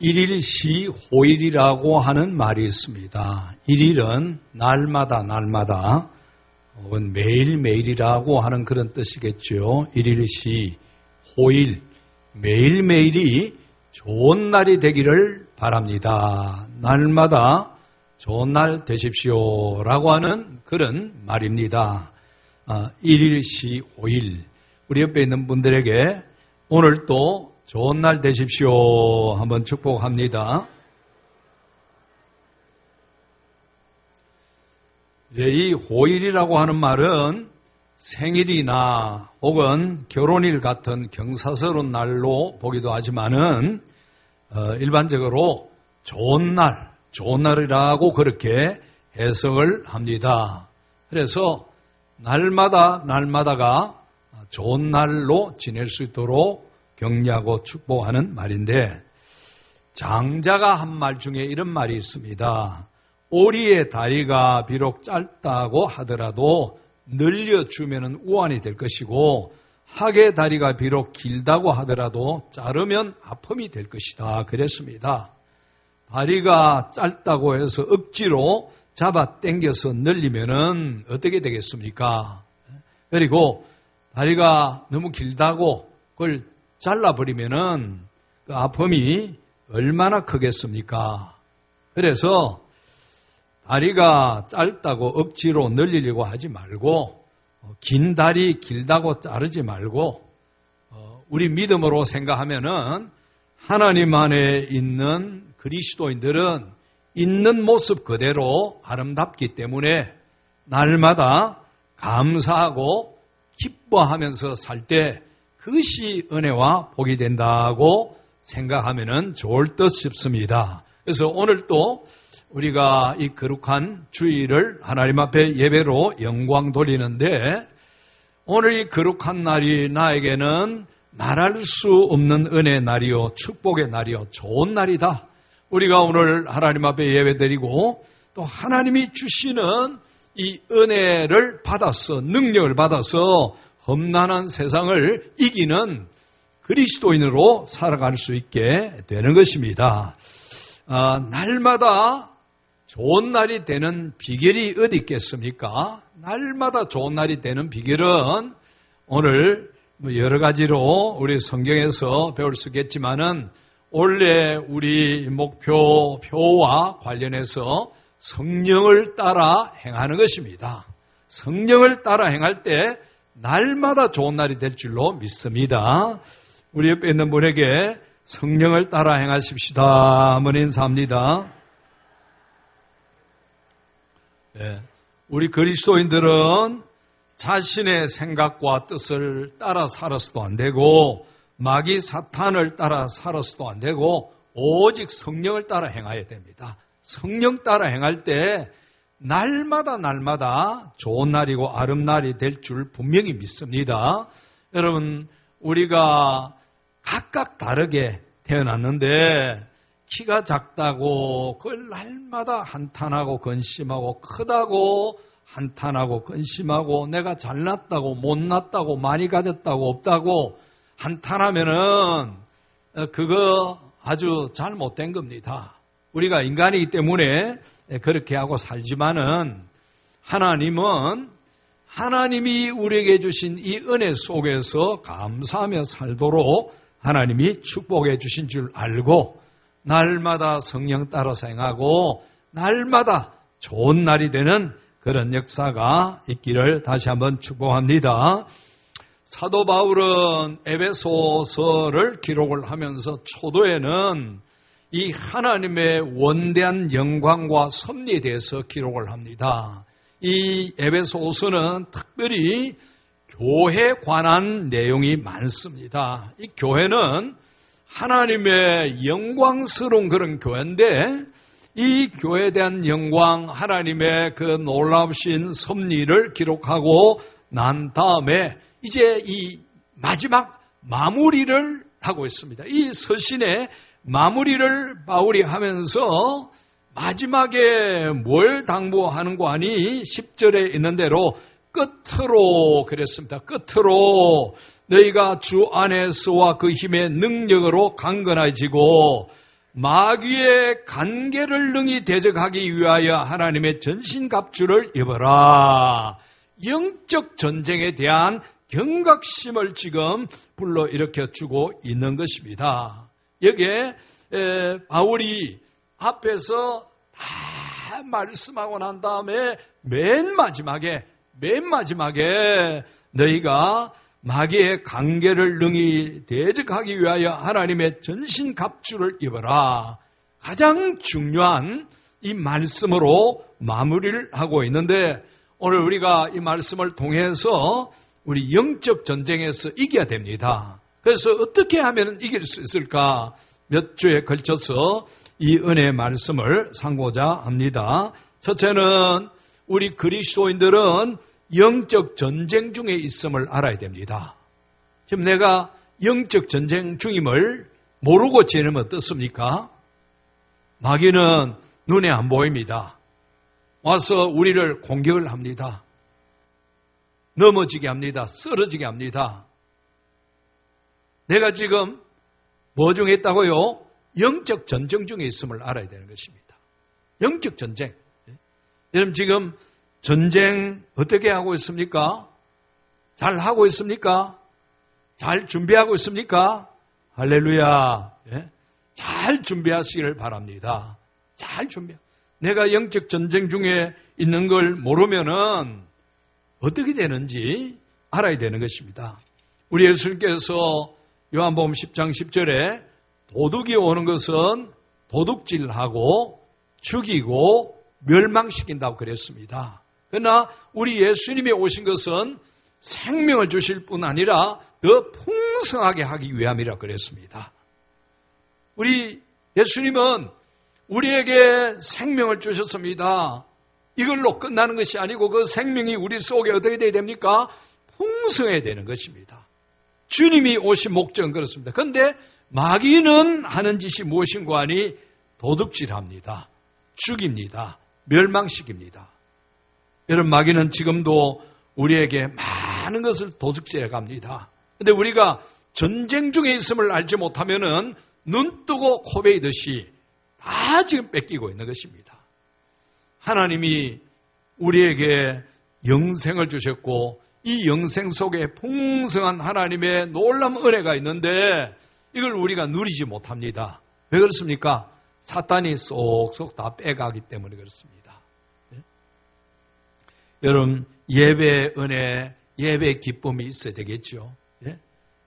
일일시 호일이라고 하는 말이 있습니다. 일일은 날마다 혹은 매일매일이라고 하는 그런 뜻이겠죠. 일일시 호일, 매일매일이 좋은 날이 되기를 바랍니다. 날마다 좋은 날 되십시오라고 하는 그런 말입니다. 일일시 호일, 우리 옆에 있는 분들에게 오늘 또 좋은 날 되십시오 한번 축복합니다. 이 호일이라고 하는 말은 생일이나 혹은 결혼일 같은 경사스러운 날로 보기도 하지만은 일반적으로 좋은 날이라고 그렇게 해석을 합니다. 그래서 날마다가 좋은 날로 지낼 수 있도록 격려하고 축복하는 말인데, 장자가 한 말 중에 이런 말이 있습니다. 오리의 다리가 비록 짧다고 하더라도 늘려주면 우환이 될 것이고, 학의 다리가 비록 길다고 하더라도 자르면 아픔이 될 것이다 그랬습니다. 다리가 짧다고 해서 억지로 잡아 당겨서 늘리면은 어떻게 되겠습니까? 그리고 다리가 너무 길다고 그걸 잘라버리면은 그 아픔이 얼마나 크겠습니까? 그래서 다리가 짧다고 억지로 늘리려고 하지 말고, 긴 다리 길다고 자르지 말고, 우리 믿음으로 생각하면은 하나님 안에 있는 그리스도인들은 있는 모습 그대로 아름답기 때문에 날마다 감사하고 기뻐하면서 살 때 그것이 은혜와 복이 된다고 생각하면 좋을 듯 싶습니다. 그래서 오늘 또 우리가 이 거룩한 주일을 하나님 앞에 예배로 영광 돌리는데, 오늘 이 거룩한 날이 나에게는 말할 수 없는 은혜의 날이요, 축복의 날이요, 좋은 날이다. 우리가 오늘 하나님 앞에 예배드리고 또 하나님이 주시는 이 은혜를 받아서, 능력을 받아서 험난한 세상을 이기는 그리스도인으로 살아갈 수 있게 되는 것입니다. 날마다 좋은 날이 되는 비결이 어디 있겠습니까? 날마다 좋은 날이 되는 비결은 오늘 여러 가지로 우리 성경에서 배울 수 있겠지만은, 원래 우리 목표와 관련해서 성령을 따라 행하는 것입니다. 성령을 따라 행할 때 날마다 좋은 날이 될 줄로 믿습니다. 우리 옆에 있는 분에게 성령을 따라 행하십시다 한번 인사합니다. 네. 우리 그리스도인들은 자신의 생각과 뜻을 따라 살아서도 안 되고, 마귀 사탄을 따라 살아서도 안 되고, 오직 성령을 따라 행해야 됩니다. 성령 따라 행할 때 날마다 좋은 날이고 아름 날이 될 줄 분명히 믿습니다. 여러분, 우리가 각각 다르게 태어났는데 키가 작다고 그걸 날마다 한탄하고 근심하고, 크다고 한탄하고 근심하고, 내가 잘났다고 못났다고 많이 가졌다고 없다고 한탄하면은 그거 아주 잘못된 겁니다. 우리가 인간이기 때문에 그렇게 하고 살지만은, 하나님은 하나님이 우리에게 주신 이 은혜 속에서 감사하며 살도록 하나님이 축복해 주신 줄 알고, 날마다 성령 따라서 행하고 날마다 좋은 날이 되는 그런 역사가 있기를 다시 한번 축복합니다. 사도 바울은 에베소서를 기록을 하면서 초도에는 이 하나님의 원대한 영광과 섭리에 대해서 기록을 합니다. 이 에베소서는 특별히 교회에 관한 내용이 많습니다. 이 교회는 하나님의 영광스러운 그런 교회인데, 이 교회에 대한 영광, 하나님의 그 놀라우신 섭리를 기록하고 난 다음에 이제 이 마지막 마무리를 하고 있습니다. 이 서신의 마무리를 바울이 하면서 마지막에 뭘 당부하는 거 아니? 10절에 있는 대로 끝으로 그랬습니다. 끝으로 너희가 주 안에서와 그 힘의 능력으로 강건해지고 마귀의 간계를 능히 대적하기 위하여 하나님의 전신갑주를 입어라. 영적 전쟁에 대한 경각심을 지금 불러일으켜주고 있는 것입니다. 여기에 바울이 앞에서 다 말씀하고 난 다음에 맨 마지막에 너희가 마귀의 관계를 능히 대적하기 위하여 하나님의 전신갑주를 입어라. 가장 중요한 이 말씀으로 마무리를 하고 있는데 오늘 우리가 이 말씀을 통해서 우리 영적 전쟁에서 이겨야 됩니다. 그래서 어떻게 하면 이길 수 있을까? 몇 주에 걸쳐서 이 은혜의 말씀을 상고자 합니다. 첫째는 우리 그리스도인들은 영적 전쟁 중에 있음을 알아야 됩니다. 지금 내가 영적 전쟁 중임을 모르고 지내면 어떻습니까? 마귀는 눈에 안 보입니다. 와서 우리를 공격을 합니다. 넘어지게 합니다. 쓰러지게 합니다. 내가 지금 뭐 중에 있다고요? 영적 전쟁 중에 있음을 알아야 되는 것입니다. 영적 전쟁. 여러분 지금 전쟁 어떻게 하고 있습니까? 잘 하고 있습니까? 잘 준비하고 있습니까? 할렐루야. 잘 준비하시기를 바랍니다. 잘 준비. 내가 영적 전쟁 중에 있는 걸 모르면은 어떻게 되는지 알아야 되는 것입니다. 우리 예수님께서 요한복음 10장 10절에 도둑이 오는 것은 도둑질하고 죽이고 멸망시킨다고 그랬습니다. 그러나 우리 예수님이 오신 것은 생명을 주실 뿐 아니라 더 풍성하게 하기 위함이라 그랬습니다. 우리 예수님은 우리에게 생명을 주셨습니다. 이걸로 끝나는 것이 아니고 그 생명이 우리 속에 어떻게 돼야 됩니까? 풍성해야 되는 것입니다. 주님이 오신 목적은 그렇습니다. 그런데 마귀는 하는 짓이 무엇인가 하니 도둑질합니다. 죽입니다. 멸망시킵니다. 여러분 마귀는 지금도 우리에게 많은 것을 도둑질해 갑니다. 그런데 우리가 전쟁 중에 있음을 알지 못하면은 눈 뜨고 코 베이듯이 다 지금 뺏기고 있는 것입니다. 하나님이 우리에게 영생을 주셨고 이 영생 속에 풍성한 하나님의 놀라운 은혜가 있는데 이걸 우리가 누리지 못합니다. 왜 그렇습니까? 사탄이 쏙쏙 다 빼가기 때문에 그렇습니다. 여러분 예배의 은혜, 예배의 기쁨이 있어야 되겠죠.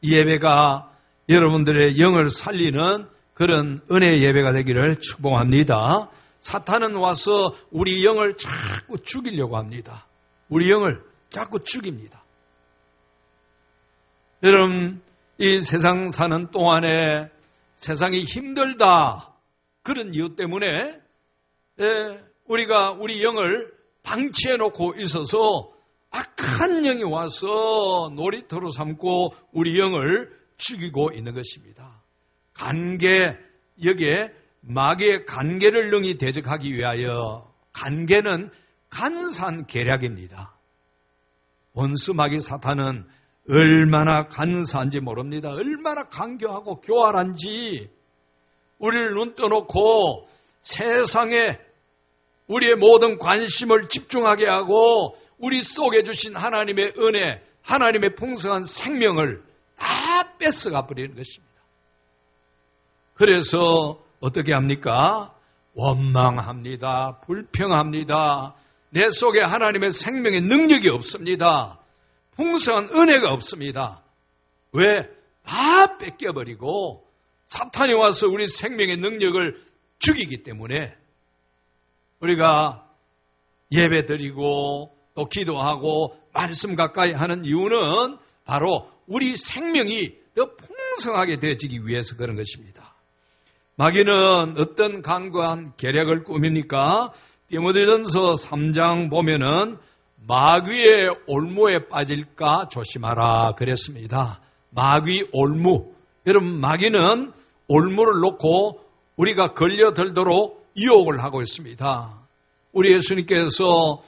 이 예배가 여러분들의 영을 살리는 그런 은혜의 예배가 되기를 축복합니다. 사탄은 와서 우리 영을 자꾸 죽이려고 합니다. 우리 영을 자꾸 죽입니다. 여러분 이 세상 사는 동안에 세상이 힘들다 그런 이유 때문에 우리가 우리 영을 방치해 놓고 있어서 악한 영이 와서 놀이터로 삼고 우리 영을 죽이고 있는 것입니다. 간계, 여기에 마귀의 간계를 능히 대적하기 위하여 간계는 간사한 계략입니다. 원수 마귀 사탄은 얼마나 간사한지 모릅니다. 얼마나 간교하고 교활한지 우리를 눈 떠놓고 세상에 우리의 모든 관심을 집중하게 하고 우리 속에 주신 하나님의 은혜, 하나님의 풍성한 생명을 다 뺏어가 버리는 것입니다. 그래서 어떻게 합니까? 원망합니다. 불평합니다. 내 속에 하나님의 생명의 능력이 없습니다. 풍성한 은혜가 없습니다. 왜? 다 뺏겨버리고 사탄이 와서 우리 생명의 능력을 죽이기 때문에 우리가 예배드리고 또 기도하고 말씀 가까이 하는 이유는 바로 우리 생명이 더 풍성하게 되어지기 위해서 그런 것입니다. 마귀는 어떤 간과한 계략을 꾸밉니까? 디모데전서 3장 보면은 마귀의 올무에 빠질까 조심하라 그랬습니다. 마귀 올무. 여러분 마귀는 올무를 놓고 우리가 걸려들도록 유혹을 하고 있습니다. 우리 예수님께서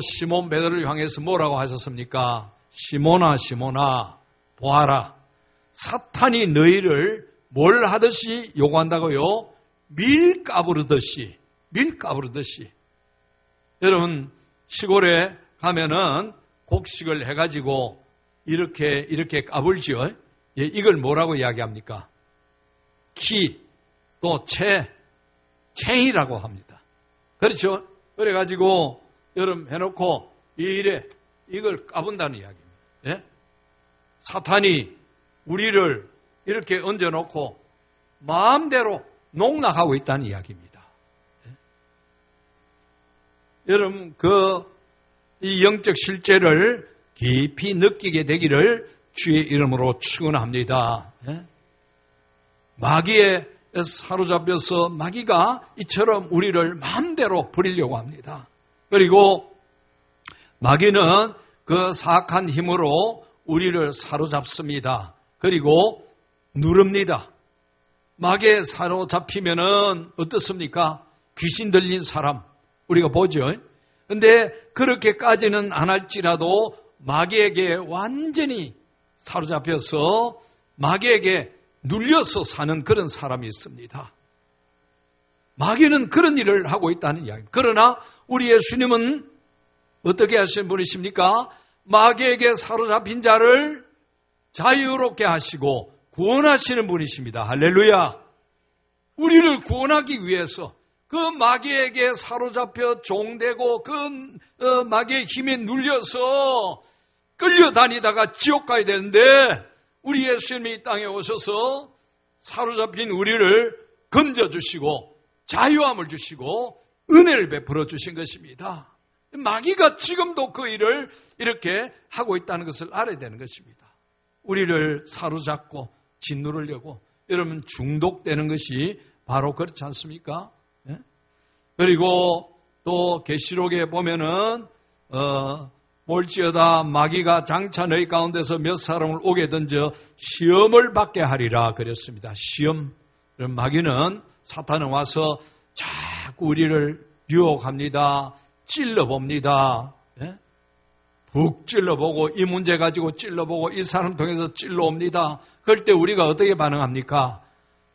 시몬 베드로를 향해서 뭐라고 하셨습니까? 시몬아 시몬아 보아라. 사탄이 너희를 뭘 하듯이 요구한다고요? 밀 까부르듯이. 여러분, 시골에 가면은 곡식을 해가지고 이렇게 까불지요. 예, 이걸 뭐라고 이야기합니까? 키, 또 챙이라고 합니다. 그렇죠? 그래가지고 여러분 해놓고 이걸 까분다는 이야기입니다. 예? 사탄이 우리를 이렇게 얹어놓고 마음대로 농락하고 있다는 이야기입니다. 예? 여러분 이 영적 실제를 깊이 느끼게 되기를 주의 이름으로 축원합니다. 예? 마귀에 사로잡혀서 마귀가 이처럼 우리를 마음대로 부리려고 합니다. 그리고 마귀는 그 사악한 힘으로 우리를 사로잡습니다. 그리고 누릅니다. 마귀에 사로잡히면은 어떻습니까? 귀신 들린 사람 우리가 보죠. 근데 그렇게까지는 안 할지라도 마귀에게 완전히 사로잡혀서 마귀에게 눌려서 사는 그런 사람이 있습니다. 마귀는 그런 일을 하고 있다는 이야기. 그러나 우리 예수님은 어떻게 하시는 분이십니까? 마귀에게 사로잡힌 자를 자유롭게 하시고 구원하시는 분이십니다. 할렐루야. 우리를 구원하기 위해서 그 마귀에게 사로잡혀 종되고 그 마귀의 힘에 눌려서 끌려다니다가 지옥 가야 되는데 우리 예수님이 이 땅에 오셔서 사로잡힌 우리를 건져주시고 자유함을 주시고 은혜를 베풀어 주신 것입니다. 마귀가 지금도 그 일을 이렇게 하고 있다는 것을 알아야 되는 것입니다. 우리를 사로잡고 짓누르려고 여러분 중독되는 것이 바로 그렇지 않습니까? 예? 그리고 또 계시록에 보면은 볼지어다 마귀가 장차 너희 가운데서 몇 사람을 오게 던져 시험을 받게 하리라 그랬습니다. 시험. 마귀는 사탄은 와서 자꾸 우리를 유혹합니다. 찔러봅니다. 예? 푹 찔러보고 이 문제 가지고 찔러보고 이 사람 통해서 찔러옵니다. 그럴 때 우리가 어떻게 반응합니까?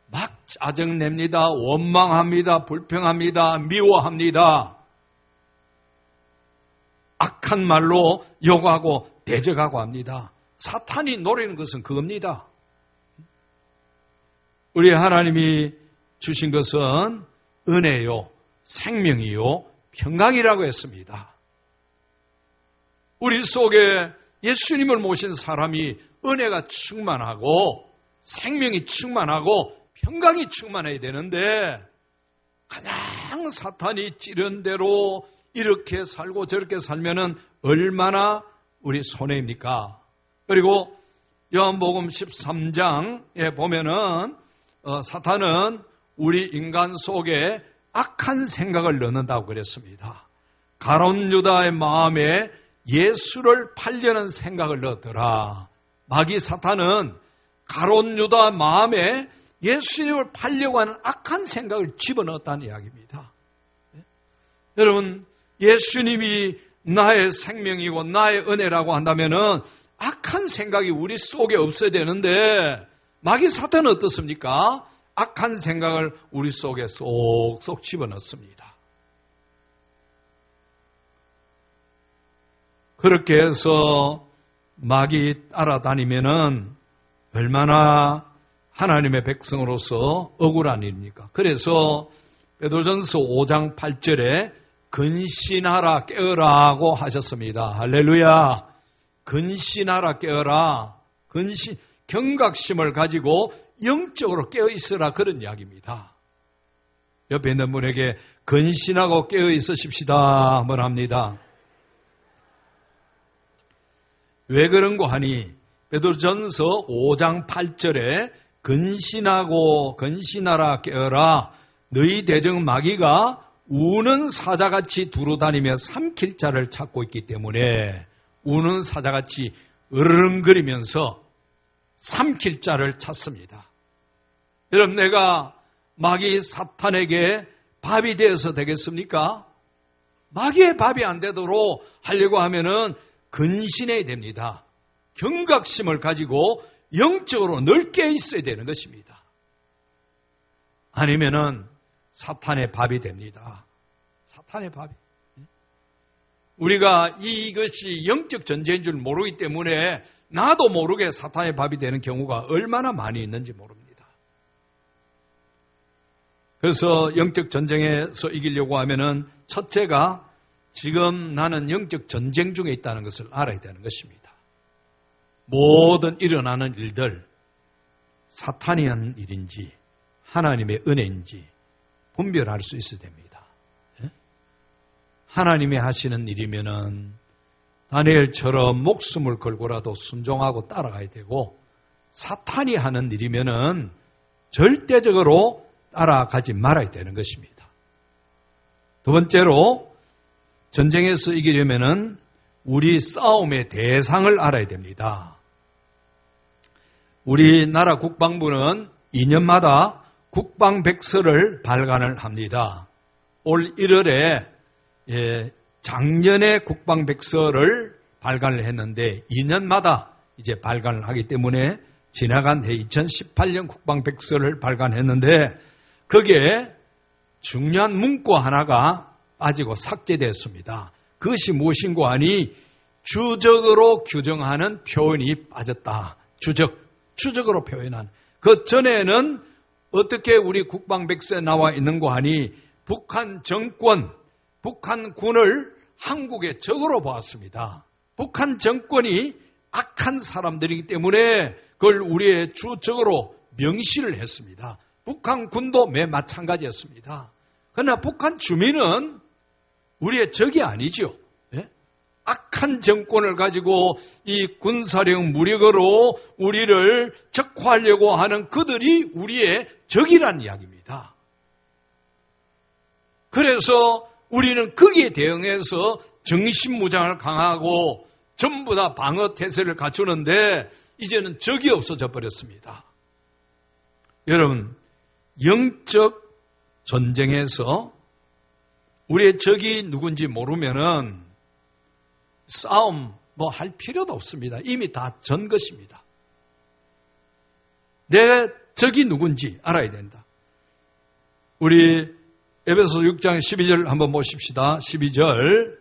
막 짜증냅니다. 원망합니다. 불평합니다. 미워합니다. 악한 말로 욕하고 대적하고 합니다. 사탄이 노리는 것은 그겁니다. 우리 하나님이 주신 것은 은혜요, 생명이요, 평강이라고 했습니다. 우리 속에 예수님을 모신 사람이 은혜가 충만하고 생명이 충만하고 평강이 충만해야 되는데 그냥 사탄이 찌른 대로 이렇게 살고 저렇게 살면은 얼마나 우리 손해입니까? 그리고 요한복음 13장에 보면은 사탄은 우리 인간 속에 악한 생각을 넣는다고 그랬습니다. 가룟 유다의 마음에 예수를 팔려는 생각을 넣더라. 마귀 사탄은 가룟 유다 마음에 예수님을 팔려고 하는 악한 생각을 집어넣었다는 이야기입니다. 여러분, 예수님이 나의 생명이고 나의 은혜라고 한다면은 악한 생각이 우리 속에 없어야 되는데 마귀 사탄은 어떻습니까? 악한 생각을 우리 속에 쏙쏙 집어넣습니다. 그렇게 해서 마귀 따라다니면은 얼마나 하나님의 백성으로서 억울한 일입니까? 그래서 베드로전서 5장 8절에 근신하라 깨어라고 하셨습니다. 할렐루야. 근신하라 깨어라. 경각심을 가지고 영적으로 깨어 있으라 그런 이야기입니다. 옆에 있는 분에게 근신하고 깨어 있으십시다 한번 합니다. 왜 그런고 하니 베드로전서 5장 8절에 근신하라 깨어라. 너희 대적 마귀가 우는 사자같이 두루다니며 삼킬 자를 찾고 있기 때문에 우는 사자같이 으르렁거리면서 삼킬 자를 찾습니다. 여러분, 내가 마귀 사탄에게 밥이 되어서 되겠습니까? 마귀의 밥이 안 되도록 하려고 하면은 근신해야 됩니다. 경각심을 가지고 영적으로 늘 깨어 있어야 되는 것입니다. 아니면은 사탄의 밥이 됩니다. 사탄의 밥이. 우리가 이것이 영적 전쟁인 줄 모르기 때문에 나도 모르게 사탄의 밥이 되는 경우가 얼마나 많이 있는지 모릅니다. 그래서 영적 전쟁에서 이기려고 하면은 첫째가 지금 나는 영적 전쟁 중에 있다는 것을 알아야 되는 것입니다. 모든 일어나는 일들, 사탄이 한 일인지 하나님의 은혜인지 분별할 수 있어야 됩니다. 하나님이 하시는 일이면은 다니엘처럼 목숨을 걸고라도 순종하고 따라가야 되고, 사탄이 하는 일이면은 절대적으로 따라가지 말아야 되는 것입니다. 두 번째로, 전쟁에서 이기려면은 우리 싸움의 대상을 알아야 됩니다. 우리나라 국방부는 2년마다 국방백서를 발간을 합니다. 올 1월에 작년에 국방백서를 발간을 했는데 2년마다 이제 발간을 하기 때문에 지나간 해 2018년 국방백서를 발간했는데 거기에 중요한 문구 하나가 빠지고 삭제됐습니다. 그것이 무엇인고 하니 주적으로 규정하는 표현이 빠졌다. 주적으로 표현한. 그 전에는 어떻게 우리 국방백서에 나와 있는고 하니 북한 정권, 북한군을 한국의 적으로 보았습니다. 북한 정권이 악한 사람들이기 때문에 그걸 우리의 주적으로 명시를 했습니다. 북한군도 매 마찬가지였습니다. 그러나 북한 주민은 우리의 적이 아니죠. 악한 정권을 가지고 이 군사력 무력으로 우리를 적화하려고 하는 그들이 우리의 적이라는 이야기입니다. 그래서 우리는 거기에 대응해서 정신무장을 강하고 전부 다 방어태세를 갖추는데 이제는 적이 없어져 버렸습니다. 여러분, 영적 전쟁에서 우리의 적이 누군지 모르면은 싸움 뭐 할 필요도 없습니다. 이미 다 전 것입니다. 내 적이 누군지 알아야 된다. 우리 에베소 6장 12절 한번 보십시다. 12절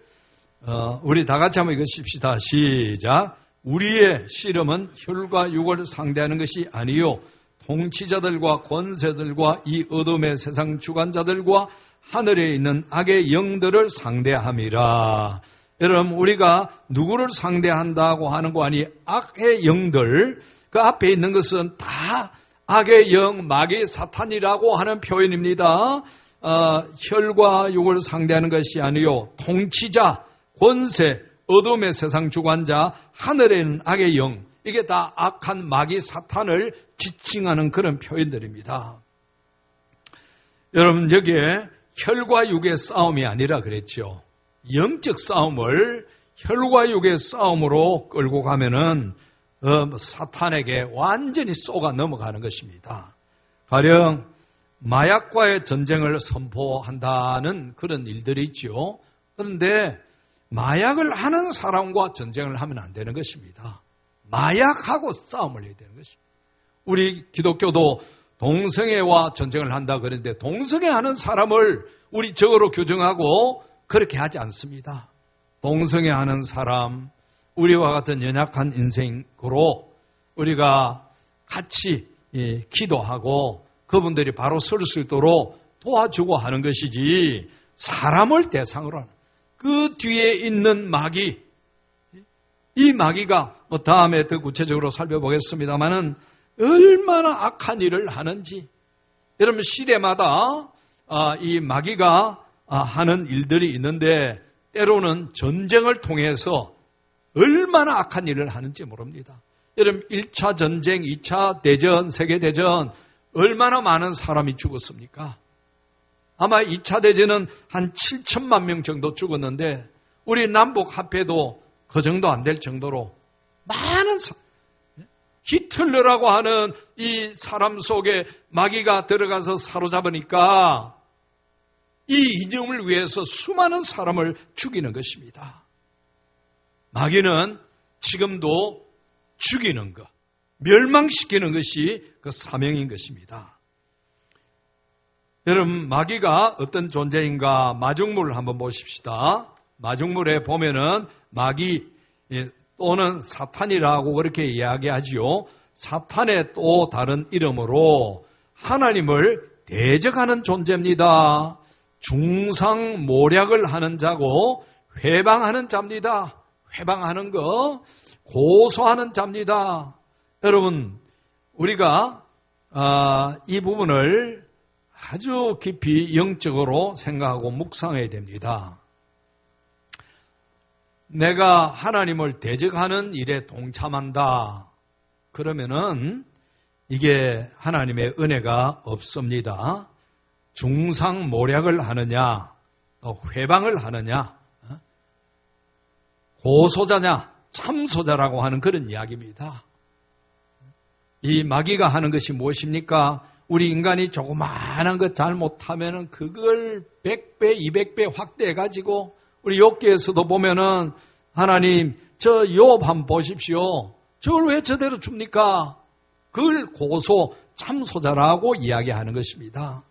우리 다 같이 한번 읽으십시다. 시작. 우리의 씨름은 혈과 육을 상대하는 것이 아니요 통치자들과 권세들과 이 어둠의 세상 주관자들과 하늘에 있는 악의 영들을 상대함이라. 여러분, 우리가 누구를 상대한다고 하는 거 아니? 악의 영들, 그 앞에 있는 것은 다 악의 영, 마귀, 사탄이라고 하는 표현입니다. 혈과 육을 상대하는 것이 아니요 통치자, 권세, 어둠의 세상 주관자, 하늘에 있는 악의 영, 이게 다 악한 마귀, 사탄을 지칭하는 그런 표현들입니다. 여러분, 여기에 혈과 육의 싸움이 아니라 그랬죠. 영적 싸움을 혈과 육의 싸움으로 끌고 가면은 사탄에게 완전히 쏘가 넘어가는 것입니다. 가령 마약과의 전쟁을 선포한다는 그런 일들이 있죠. 그런데 마약을 하는 사람과 전쟁을 하면 안 되는 것입니다. 마약하고 싸움을 해야 되는 것입니다. 우리 기독교도 동성애와 전쟁을 한다 그랬는데 동성애하는 사람을 우리 적으로 규정하고 그렇게 하지 않습니다. 동성애하는 사람, 우리와 같은 연약한 인생으로 우리가 같이 기도하고 그분들이 바로 설 수 있도록 도와주고 하는 것이지, 사람을 대상으로 하는 그 뒤에 있는 마귀, 이 마귀가 다음에 더 구체적으로 살펴보겠습니다만은 얼마나 악한 일을 하는지. 여러분, 시대마다 이 마귀가 하는 일들이 있는데 때로는 전쟁을 통해서 얼마나 악한 일을 하는지 모릅니다. 여러분, 1차 전쟁, 2차 대전, 세계대전 얼마나 많은 사람이 죽었습니까? 아마 2차 대전은 한 7천만 명 정도 죽었는데 우리 남북 합해도 그 정도 안 될 정도로 많은 히틀러라고 하는 이 사람 속에 마귀가 들어가서 사로잡으니까 이 이념을 위해서 수많은 사람을 죽이는 것입니다. 마귀는 지금도 죽이는 것, 멸망시키는 것이 그 사명인 것입니다. 여러분, 마귀가 어떤 존재인가 마중물을 한번 보십시다. 마중물에 보면은 마귀 또는 사탄이라고 그렇게 이야기하지요. 사탄의 또 다른 이름으로 하나님을 대적하는 존재입니다. 중상모략을 하는 자고 회방하는 자입니다. 회방하는 거, 고소하는 자입니다. 여러분, 우리가 이 부분을 아주 깊이 영적으로 생각하고 묵상해야 됩니다. 내가 하나님을 대적하는 일에 동참한다. 그러면은 이게 하나님의 은혜가 없습니다. 중상모략을 하느냐, 또 회방을 하느냐, 고소자냐, 참소자라고 하는 그런 이야기입니다. 이 마귀가 하는 것이 무엇입니까? 우리 인간이 조그마한 것 잘못하면은 그걸 100배, 200배 확대해가지고 우리 욥기에서도 보면은 하나님 저 욥 한번 보십시오. 저걸 왜 저대로 줍니까? 그걸 고소, 참소자라고 이야기하는 것입니다.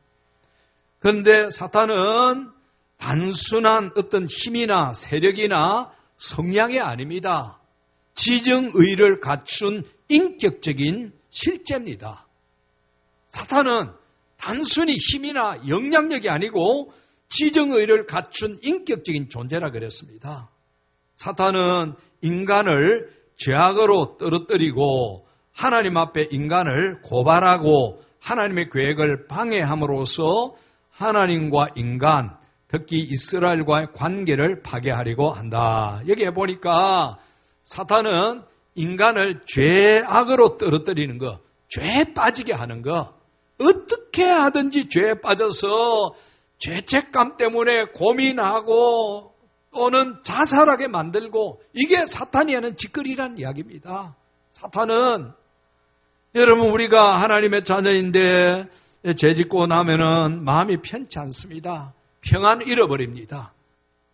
그런데 사탄은 단순한 어떤 힘이나 세력이나 성향이 아닙니다. 지정의를 갖춘 인격적인 실제입니다. 사탄은 단순히 힘이나 영향력이 아니고 지정의를 갖춘 인격적인 존재라 그랬습니다. 사탄은 인간을 죄악으로 떨어뜨리고 하나님 앞에 인간을 고발하고 하나님의 계획을 방해함으로써 하나님과 인간, 특히 이스라엘과의 관계를 파괴하려고 한다. 여기에 보니까 사탄은 인간을 죄악으로 떨어뜨리는 것, 죄에 빠지게 하는 것, 어떻게 하든지 죄에 빠져서 죄책감 때문에 고민하고 또는 자살하게 만들고, 이게 사탄이 하는 짓거리란 이야기입니다. 사탄은 여러분, 우리가 하나님의 자녀인데 죄짓고 나면은 마음이 편치 않습니다. 평안 잃어버립니다.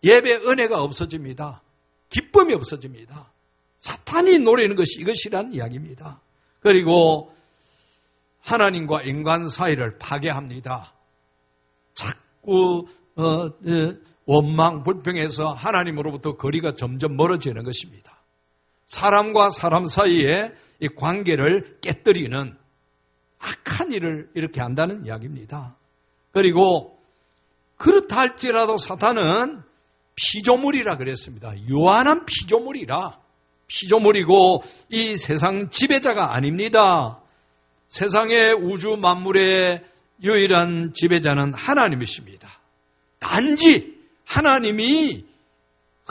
예배 은혜가 없어집니다. 기쁨이 없어집니다. 사탄이 노리는 것이 이것이란 이야기입니다. 그리고 하나님과 인간 사이를 파괴합니다. 자꾸 원망, 불평해서 하나님으로부터 거리가 점점 멀어지는 것입니다. 사람과 사람 사이에 이 관계를 깨뜨리는 악한 일을 이렇게 한다는 이야기입니다. 그리고 그렇다 할지라도 사탄은 피조물이라 그랬습니다. 유한한 피조물이라. 피조물이고 이 세상 지배자가 아닙니다. 세상의 우주 만물의 유일한 지배자는 하나님이십니다. 단지 하나님이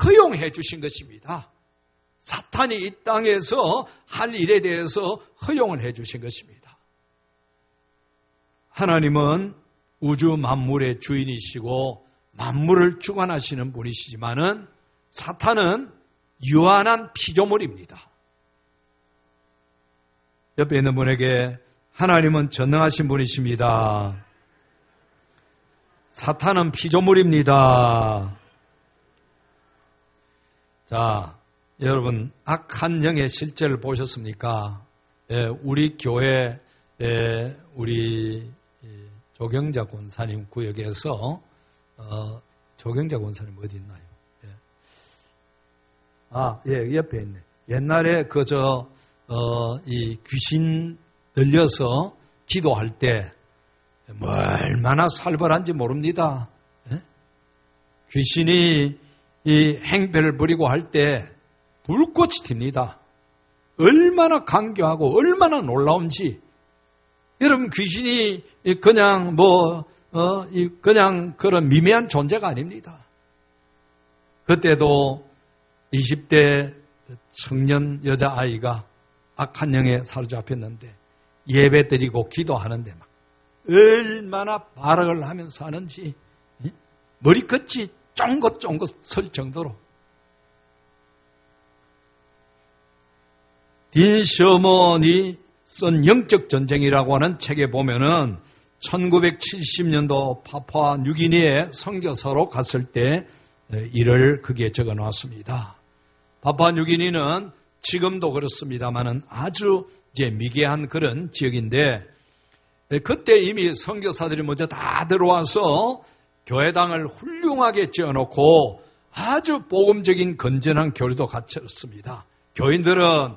허용해 주신 것입니다. 사탄이 이 땅에서 할 일에 대해서 허용을 해 주신 것입니다. 하나님은 우주 만물의 주인이시고 만물을 주관하시는 분이시지만은 사탄은 유한한 피조물입니다. 옆에 있는 분에게 하나님은 전능하신 분이십니다. 사탄은 피조물입니다. 자, 여러분, 악한 영의 실제를 보셨습니까? 우리 교회, 우리 조경자 권사님 구역에서, 조경자 권사님 어디 있나요? 옆에 있네. 옛날에 이 귀신 들려서 기도할 때, 얼마나 살벌한지 모릅니다. 귀신이 이 행패를 부리고 할 때 불꽃이 튑니다. 얼마나 강교하고 얼마나 놀라운지. 여러분, 귀신이 그냥 그냥 그런 미미한 존재가 아닙니다. 그때도 20대 청년 여자아이가 악한 영에 사로잡혔는데 예배 드리고 기도하는데 막 얼마나 발악을 하면서 하는지 머리끝이 쫑긋쫑긋 설 정도로. 딘 셔먼이 쓴 영적 전쟁이라고 하는 책에 보면은 1970년도 파푸아 뉴기니에 선교사로 갔을 때 이를 거기에 적어 놨습니다. 파푸아 뉴기니는 지금도 그렇습니다만은 아주 이제 미개한 그런 지역인데 그때 이미 선교사들이 먼저 다 들어와서 교회당을 훌륭하게 지어놓고 아주 복음적인 건전한 교리도 갖췄습니다. 교인들은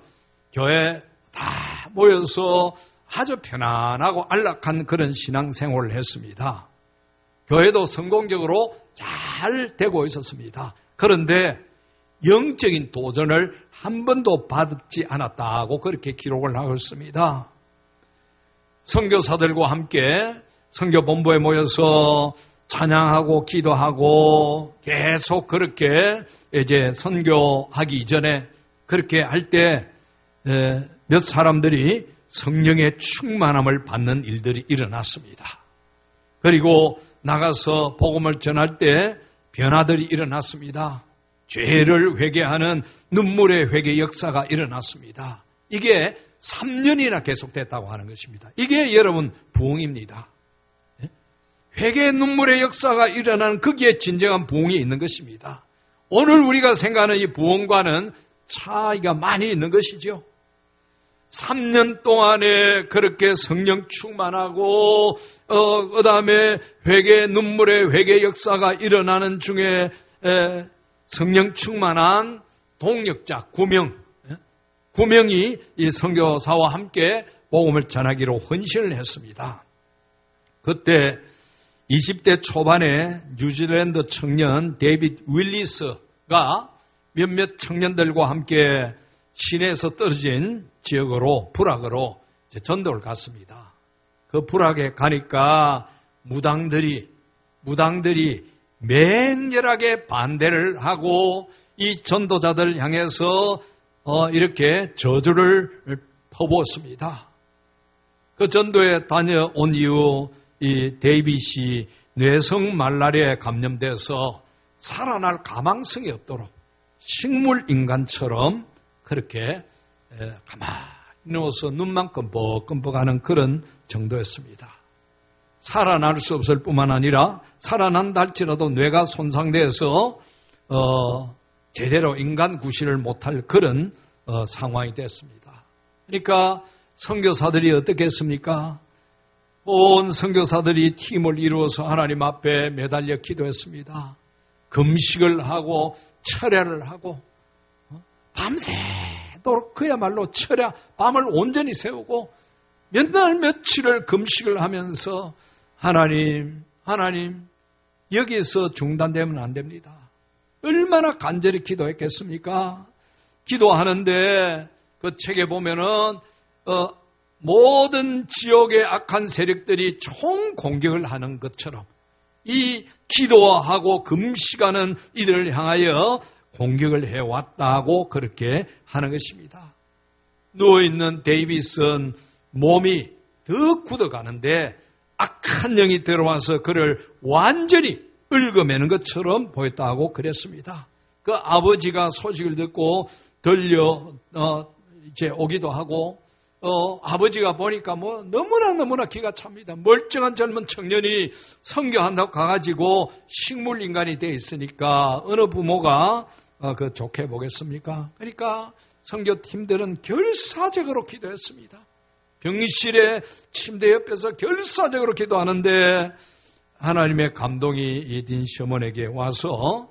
교회 다 모여서 아주 편안하고 안락한 그런 신앙생활을 했습니다. 교회도 성공적으로 잘 되고 있었습니다. 그런데 영적인 도전을 한 번도 받지 않았다고 그렇게 기록을 하고 있습니다. 선교사들과 함께 선교본부에 모여서 찬양하고 기도하고 계속 그렇게 이제 선교하기 전에 그렇게 할 때 몇 사람들이 성령의 충만함을 받는 일들이 일어났습니다. 그리고 나가서 복음을 전할 때 변화들이 일어났습니다. 죄를 회개하는 눈물의 회개 역사가 일어났습니다. 이게 3년이나 계속됐다고 하는 것입니다. 이게 여러분 부흥입니다. 회개의 눈물의 역사가 일어나는 거기에 진정한 부흥이 있는 것입니다. 오늘 우리가 생각하는 이 부흥과는 차이가 많이 있는 것이죠. 3년 동안에 그렇게 성령 충만하고 그 다음에 회개 눈물의 회개 역사가 일어나는 중에 성령 충만한 동역자 9명이 이 선교사와 함께 복음을 전하기로 헌신을 했습니다. 그때 20대 초반에 뉴질랜드 청년 데이빗 윌리스가 몇몇 청년들과 함께 시내에서 떨어진 지역으로 불악으로 전도를 갔습니다. 그 불악에 가니까 무당들이 맹렬하게 반대를 하고 이 전도자들 향해서 이렇게 저주를 퍼부었습니다. 그 전도에 다녀온 이후 이 데이빗이 뇌성 말라리아에 감염돼서 살아날 가망성이 없도록 식물 인간처럼 그렇게 가만히 누워서 눈만 끔뻑끔뻑하는 그런 정도였습니다. 살아날 수 없을 뿐만 아니라 살아난다 할지라도 뇌가 손상돼서 제대로 인간 구실을 못할 그런 상황이 됐습니다. 그러니까 선교사들이 어떻게 했습니까? 온 선교사들이 팀을 이루어서 하나님 앞에 매달려 기도했습니다. 금식을 하고 철야를 하고 밤새도록 그야말로 철야 밤을 온전히 세우고 몇 날 며칠을 금식을 하면서 하나님 여기서 중단되면 안 됩니다. 얼마나 간절히 기도했겠습니까? 기도하는데 그 책에 보면은 모든 지옥의 악한 세력들이 총 공격을 하는 것처럼 이 기도하고 금식하는 이들을 향하여 공격을 해왔다고 그렇게 하는 것입니다. 누워있는 데이빗은 몸이 더 굳어가는데 악한 영이 들어와서 그를 완전히 읊어매는 것처럼 보였다고 그랬습니다. 그 아버지가 소식을 듣고 이제 오기도 하고 아버지가 보니까 너무나 기가 찹니다. 멀쩡한 젊은 청년이 선교한다고 가가지고 식물인간이 돼 있으니까 어느 부모가 그 좋게 보겠습니까? 그러니까 선교팀들은 결사적으로 기도했습니다. 병실에 침대 옆에서 결사적으로 기도하는데 하나님의 감동이 이딘 셔먼에게 와서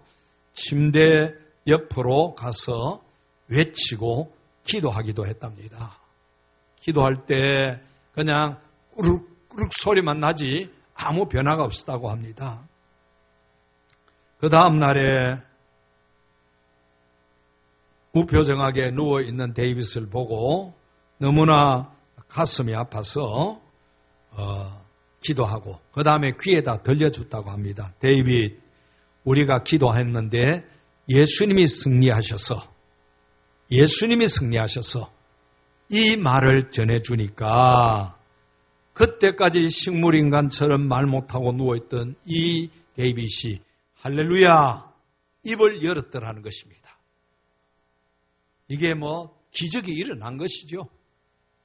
침대 옆으로 가서 외치고 기도하기도 했답니다. 기도할 때 그냥 꾸룩꾸룩 소리만 나지 아무 변화가 없었다고 합니다. 그 다음 날에 무표정하게 누워있는 데이빗을 보고 너무나 가슴이 아파서 기도하고 그 다음에 귀에다 들려줬다고 합니다. 데이빗, 우리가 기도했는데 예수님이 승리하셔서 이 말을 전해주니까 그때까지 식물인간처럼 말 못하고 누워있던 이 데이빗이 할렐루야 입을 열었더라는 것입니다. 이게 기적이 일어난 것이죠.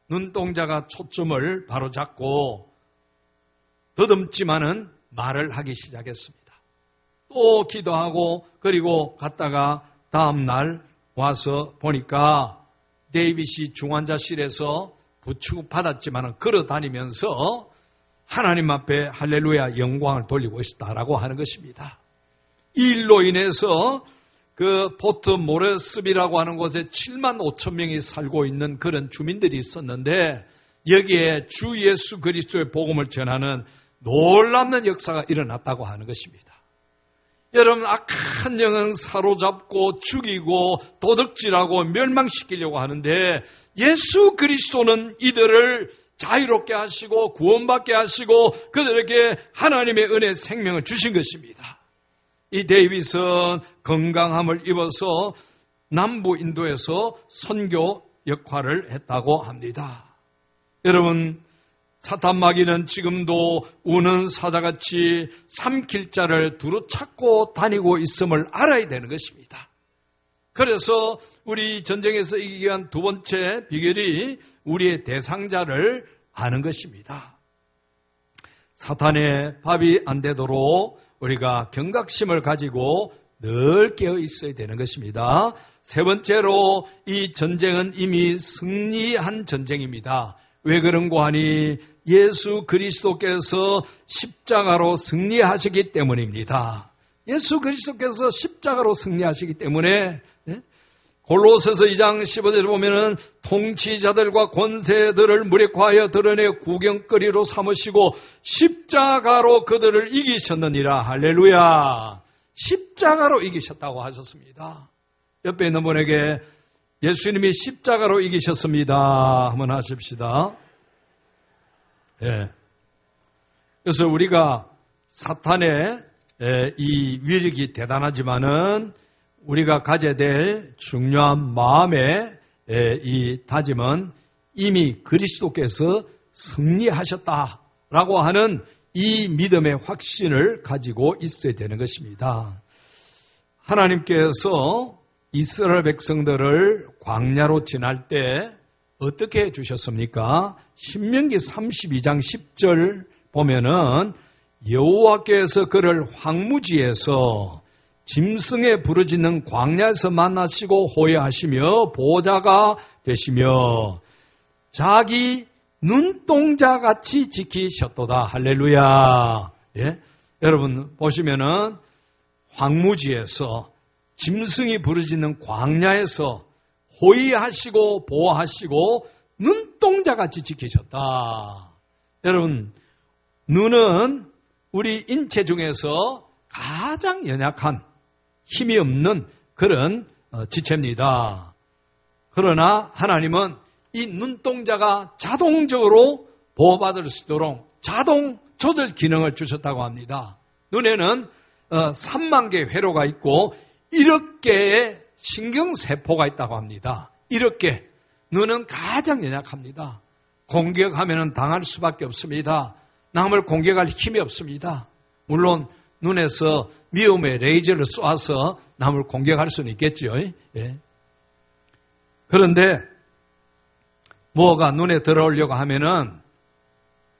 눈동자가 초점을 바로잡고 더듬지만은 말을 하기 시작했습니다. 또 기도하고 그리고 갔다가 다음 날 와서 보니까 데이빗이 중환자실에서 부축 받았지만은 걸어 다니면서 하나님 앞에 할렐루야 영광을 돌리고 있었다라고 하는 것입니다. 이 일로 인해서 그 포트 모레스비라고 하는 곳에 7만 5천 명이 살고 있는 그런 주민들이 있었는데 여기에 주 예수 그리스도의 복음을 전하는 놀랍는 역사가 일어났다고 하는 것입니다. 여러분, 악한 영은 사로잡고 죽이고 도둑질하고 멸망시키려고 하는데 예수 그리스도는 이들을 자유롭게 하시고 구원받게 하시고 그들에게 하나님의 은혜 생명을 주신 것입니다. 이 데이빗은 건강함을 입어서 남부 인도에서 선교 역할을 했다고 합니다. 여러분, 사탄 마귀는 지금도 우는 사자같이 삼킬 자를 두루 찾고 다니고 있음을 알아야 되는 것입니다. 그래서 우리 전쟁에서 이기기 위한 두 번째 비결이 우리의 대상자를 아는 것입니다. 사탄의 밥이 안 되도록 우리가 경각심을 가지고 늘 깨어 있어야 되는 것입니다. 세 번째로 이 전쟁은 이미 승리한 전쟁입니다. 왜 그런고 하니 예수 그리스도께서 십자가로 승리하시기 때문입니다. 예수 그리스도께서 십자가로 승리하시기 때문에 골로새서 2장 15절에 보면은 통치자들과 권세들을 무력화하여 드러내 구경거리로 삼으시고 십자가로 그들을 이기셨느니라. 할렐루야. 십자가로 이기셨다고 하셨습니다. 옆에 있는 분에게 예수님이 십자가로 이기셨습니다 한번 하십시다. 예. 그래서 우리가 사탄의 이 위력이 대단하지만은 우리가 가져야 될 중요한 마음의 이 다짐은 이미 그리스도께서 승리하셨다라고 하는 이 믿음의 확신을 가지고 있어야 되는 것입니다. 하나님께서 이스라엘 백성들을 광야로 지날 때 어떻게 해주셨습니까? 신명기 32장 10절 보면은 여호와께서 그를 황무지에서 짐승에 부르짖는 광야에서 만나시고 호위하시며 보호자가 되시며 자기 눈동자같이 지키셨도다. 할렐루야. 예? 여러분 보시면은 황무지에서 짐승이 부르짖는 광야에서 호위하시고 보호하시고 눈동자같이 지키셨다. 여러분, 눈은 우리 인체 중에서 가장 연약한 힘이 없는 그런 지체입니다. 그러나 하나님은 이 눈동자가 자동적으로 보호받을 수 있도록 자동 조절 기능을 주셨다고 합니다. 눈에는 3만 개의 회로가 있고 1억 개의 신경세포가 있다고 합니다. 이렇게 눈은 가장 연약합니다. 공격하면 당할 수밖에 없습니다. 남을 공격할 힘이 없습니다. 물론 눈에서 미움의 레이저를 쏘아서 남을 공격할 수는 있겠죠. 예. 그런데 뭐가 눈에 들어오려고 하면은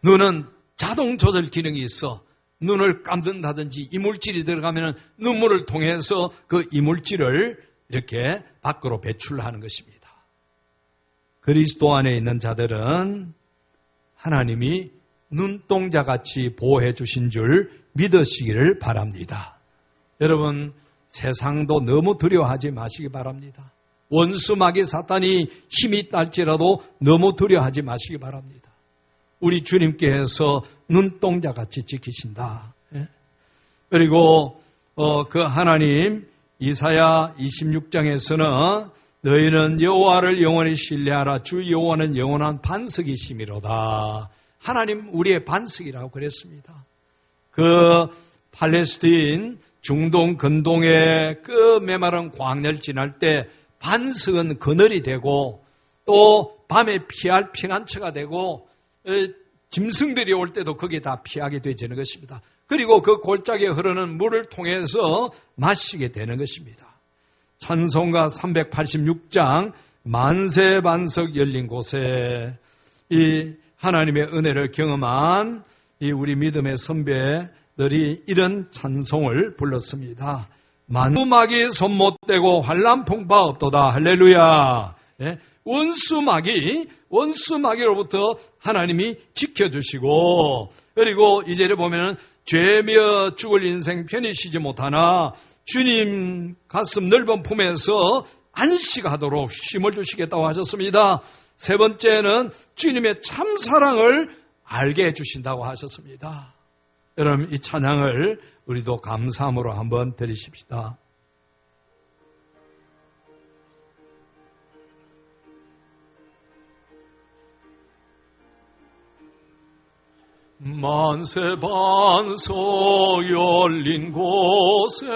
눈은 자동 조절 기능이 있어. 눈을 감든다든지 이물질이 들어가면 눈물을 통해서 그 이물질을 이렇게 밖으로 배출하는 것입니다. 그리스도 안에 있는 자들은 하나님이 눈동자같이 보호해 주신 줄 믿으시기를 바랍니다. 여러분, 세상도 너무 두려워하지 마시기 바랍니다. 원수 마귀 사탄이 힘이 있다 할지라도 너무 두려워하지 마시기 바랍니다. 우리 주님께서 눈동자같이 지키신다. 그리고 그 하나님 이사야 26장에서는 너희는 여호와를 영원히 신뢰하라. 주 여호와는 영원한 반석이시미로다. 하나님 우리의 반석이라고 그랬습니다. 그 팔레스틴 중동 근동의 그 메마른 광야를 지날 때 반석은 그늘이 되고 또 밤에 피할 피난처가 되고 짐승들이 올 때도 거기에 다 피하게 되지는 것입니다. 그리고 그 골짜기에 흐르는 물을 통해서 마시게 되는 것입니다. 찬송가 386장 만세 반석 열린 곳에 이 하나님의 은혜를 경험한 이 우리 믿음의 선배들이 이런 찬송을 불렀습니다. 만두막이 손 못 대고 환란 풍파 없도다. 할렐루야. 원수마귀로부터 하나님이 지켜주시고, 그리고 이제를 보면은 죄며 죽을 인생 편히 쉬지 못하나 주님 가슴 넓은 품에서 안식하도록 힘을 주시겠다고 하셨습니다. 세 번째는 주님의 참 사랑을 알게 해주신다고 하셨습니다. 여러분, 이 찬양을 우리도 감사함으로 한번 드리십시다. 만세반석 열린 곳에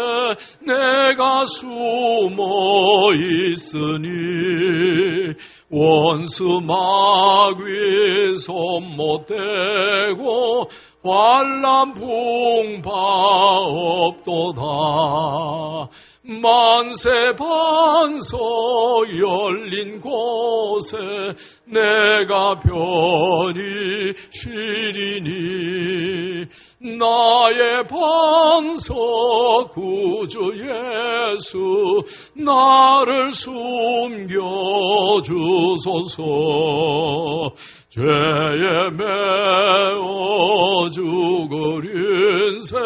내가 숨어 있으니 원수 마귀 손 못 대고 환난 풍파 없도다. 만세반석 열린 곳에 내가 편히 쉬리니 나의 반석 구주 예수 나를 숨겨주소서. 죄에 매어 죽을 인생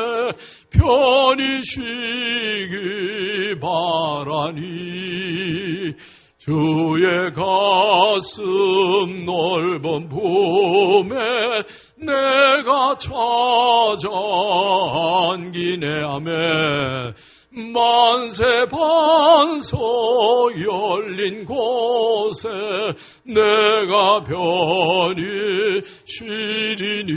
편히 쉬기 바라니 주의 가슴 넓은 품에 내가 찾아 안기네. 아멘. 만세반석 열린 곳에 내가 편히 쉬리니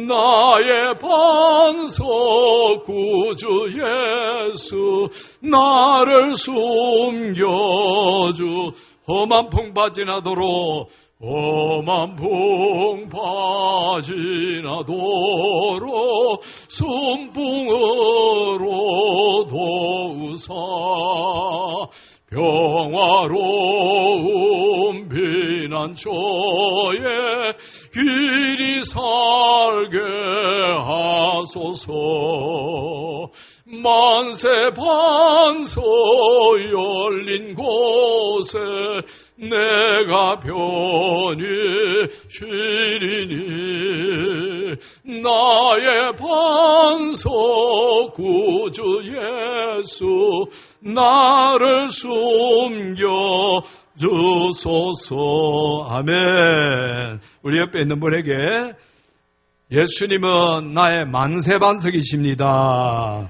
나의 반석 구주 예수 나를 숨겨주. 험한 풍파 지나도록 험한 풍파 지나도록 순풍으로 도우사 평화로운 피난처에 길이 살게 하소서. 만세반석 열린 곳에 내가 편히 쉬리니 나의 반석 구주 예수 나를 숨겨주소서. 아멘. 우리 옆에 있는 분에게 예수님은 나의 만세반석이십니다.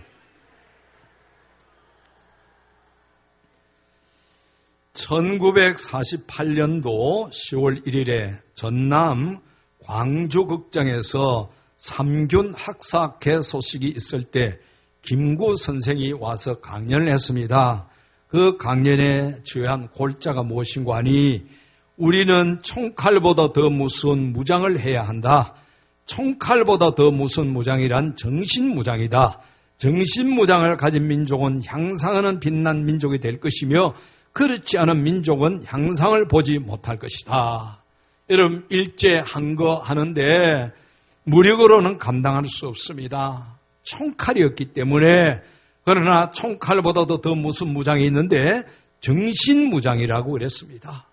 1948년도 10월 1일에 전남 광주극장에서 삼균 학사회 소식이 있을 때 김구 선생이 와서 강연을 했습니다. 그 강연에 주요한 골자가 무엇인고 하니 우리는 총칼보다 더 무서운 무장을 해야 한다. 총칼보다 더 무서운 무장이란 정신무장이다. 정신무장을 가진 민족은 향상하는 빛난 민족이 될 것이며 그렇지 않은 민족은 향상을 보지 못할 것이다. 여러분, 일제한 거 하는데 무력으로는 감당할 수 없습니다. 총칼이었기 때문에. 그러나 총칼보다도 더 무슨 무장이 있는데 정신무장이라고 그랬습니다.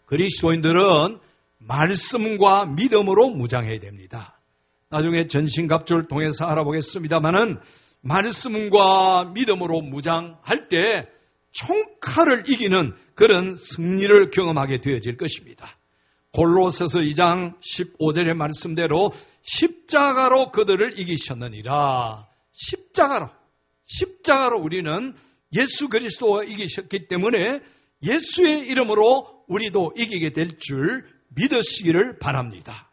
그리스도인들은 말씀과 믿음으로 무장해야 됩니다. 나중에 전신갑주를 통해서 알아보겠습니다마는 말씀과 믿음으로 무장할 때 총칼을 이기는 그런 승리를 경험하게 되어질 것입니다. 골로새서 2장 15절의 말씀대로 십자가로 그들을 이기셨느니라. 십자가로 우리는 예수 그리스도와 이기셨기 때문에 예수의 이름으로 우리도 이기게 될 줄 믿으시기를 바랍니다.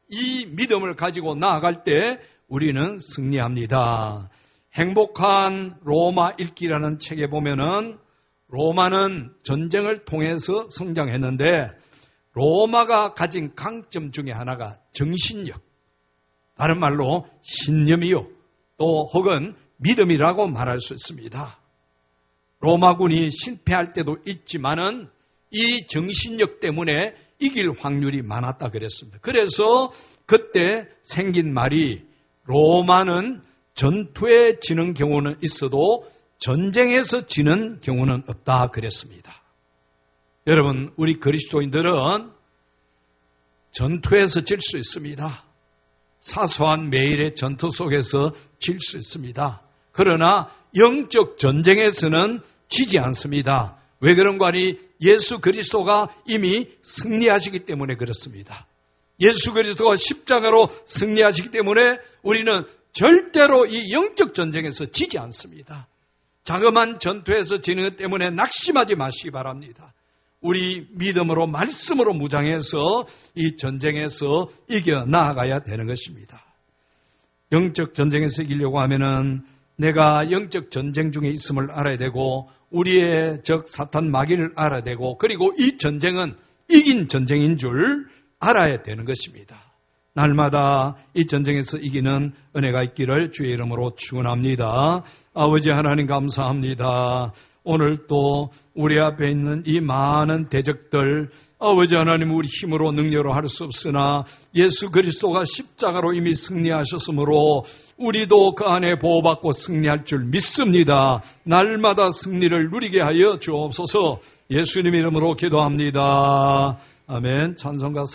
이 믿음을 가지고 나아갈 때 우리는 승리합니다. 행복한 로마 읽기라는 책에 보면은 로마는 전쟁을 통해서 성장했는데 로마가 가진 강점 중에 하나가 정신력, 다른 말로 신념이요, 또 혹은 믿음이라고 말할 수 있습니다. 로마군이 실패할 때도 있지만은 이 정신력 때문에 이길 확률이 많았다 그랬습니다. 그래서 그때 생긴 말이 로마는 전투에 지는 경우는 있어도 전쟁에서 지는 경우는 없다 그랬습니다. 여러분, 우리 그리스도인들은 전투에서 질 수 있습니다. 사소한 매일의 전투 속에서 질 수 있습니다. 그러나 영적 전쟁에서는 지지 않습니다. 왜 그런가 하니 예수 그리스도가 이미 승리하시기 때문에 그렇습니다. 예수 그리스도가 십자가로 승리하시기 때문에 우리는 절대로 이 영적 전쟁에서 지지 않습니다. 자그마한 전투에서 지는 것 때문에 낙심하지 마시기 바랍니다. 우리 믿음으로 말씀으로 무장해서 이 전쟁에서 이겨 나아가야 되는 것입니다. 영적 전쟁에서 이기려고 하면은 내가 영적 전쟁 중에 있음을 알아야 되고 우리의 적 사탄 마귀를 알아야 되고 그리고 이 전쟁은 이긴 전쟁인 줄 알아야 되는 것입니다. 날마다 이 전쟁에서 이기는 은혜가 있기를 주의 이름으로 축원합니다. 아버지 하나님 감사합니다. 오늘 또 우리 앞에 있는 이 많은 대적들 아버지 하나님 우리 힘으로 능력으로 할 수 없으나 예수 그리스도가 십자가로 이미 승리하셨으므로 우리도 그 안에 보호받고 승리할 줄 믿습니다. 날마다 승리를 누리게 하여 주옵소서. 예수님 이름으로 기도합니다. 아멘. 찬송가